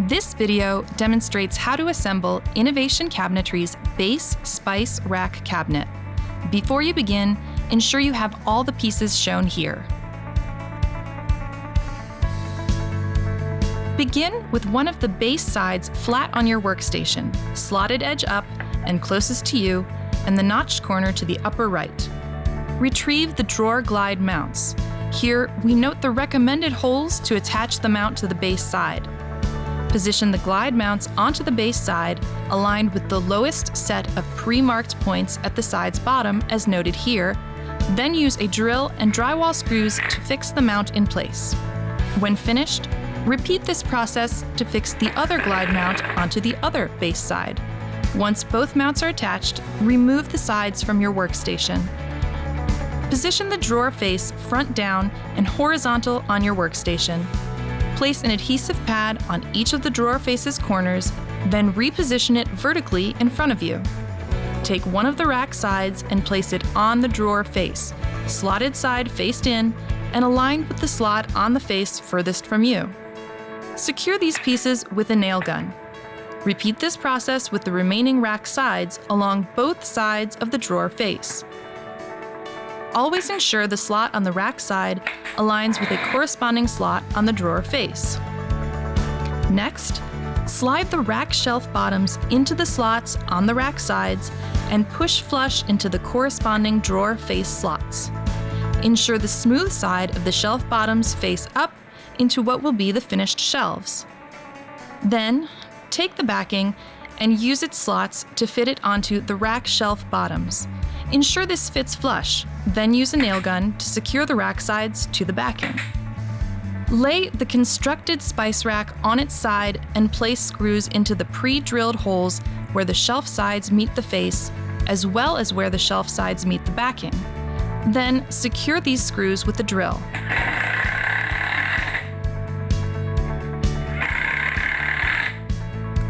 This video demonstrates how to assemble Innovation Cabinetry's base spice rack cabinet. Before you begin, ensure you have all the pieces shown here. Begin with one of the base sides flat on your workstation, slotted edge up and closest to you, and the notched corner to the upper right. Retrieve the drawer glide mounts. Here, we note the recommended holes to attach the mount to the base side. Position the glide mounts onto the base side, aligned with the lowest set of pre-marked points at the side's bottom as noted here, then use a drill and drywall screws to fix the mount in place. When finished, repeat this process to fix the other glide mount onto the other base side. Once both mounts are attached, remove the sides from your workstation. Position the drawer face front down and horizontal on your workstation. Place an adhesive pad on each of the drawer face's corners, then reposition it vertically in front of you. Take one of the rack sides and place it on the drawer face, slotted side faced in, and aligned with the slot on the face furthest from you. Secure these pieces with a nail gun. Repeat this process with the remaining rack sides along both sides of the drawer face. Always ensure the slot on the rack side aligns with a corresponding slot on the drawer face. Next, slide the rack shelf bottoms into the slots on the rack sides and push flush into the corresponding drawer face slots. Ensure the smooth side of the shelf bottoms face up into what will be the finished shelves. Then, take the backing and use its slots to fit it onto the rack shelf bottoms. Ensure this fits flush, then use a nail gun to secure the rack sides to the backing. Lay the constructed spice rack on its side and place screws into the pre-drilled holes where the shelf sides meet the face, as well as where the shelf sides meet the backing. Then secure these screws with a drill.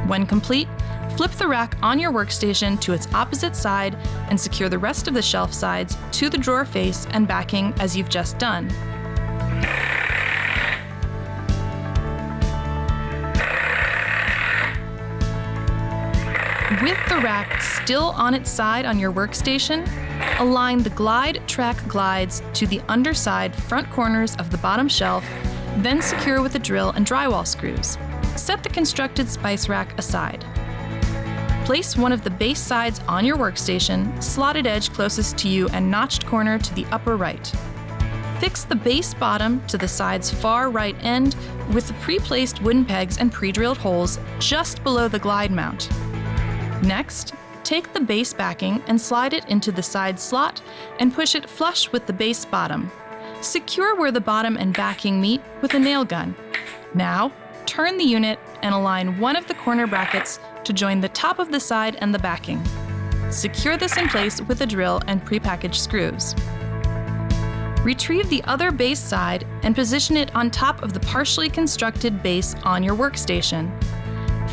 When complete, flip the rack on your workstation to its opposite side and secure the rest of the shelf sides to the drawer face and backing as you've just done. With the rack still on its side on your workstation, align the glide track glides to the underside front corners of the bottom shelf, then secure with a drill and drywall screws. Set the constructed spice rack aside. Place one of the base sides on your workstation, slotted edge closest to you and notched corner to the upper right. Fix the base bottom to the side's far right end with the pre-placed wooden pegs and pre-drilled holes just below the glide mount. Next, take the base backing and slide it into the side slot and push it flush with the base bottom. Secure where the bottom and backing meet with a nail gun. Now, turn the unit and align one of the corner brackets to join the top of the side and the backing. Secure this in place with a drill and prepackaged screws. Retrieve the other base side and position it on top of the partially constructed base on your workstation.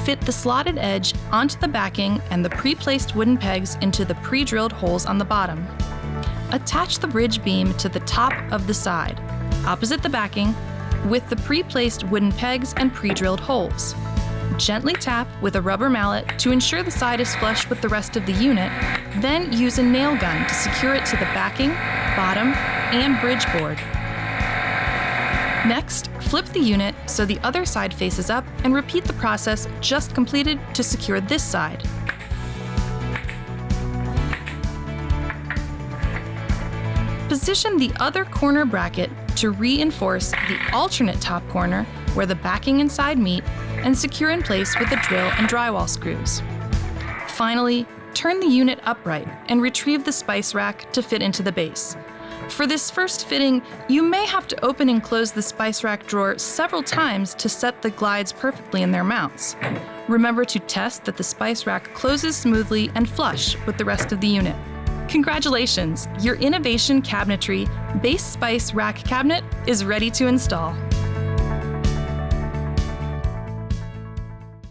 Fit the slotted edge onto the backing and the pre-placed wooden pegs into the pre-drilled holes on the bottom. Attach the bridge beam to the top of the side, opposite the backing, with the pre-placed wooden pegs and pre-drilled holes. Gently tap with a rubber mallet to ensure the side is flush with the rest of the unit, then use a nail gun to secure it to the backing, bottom, and bridge board. Next, flip the unit so the other side faces up and repeat the process just completed to secure this side. Position the other corner bracket to reinforce the alternate top corner where the backing and side meet and secure in place with a drill and drywall screws. Finally, turn the unit upright and retrieve the spice rack to fit into the base. For this first fitting, you may have to open and close the spice rack drawer several times to set the glides perfectly in their mounts. Remember to test that the spice rack closes smoothly and flush with the rest of the unit. Congratulations! Your Innovation Cabinetry Base Spice Rack Cabinet is ready to install.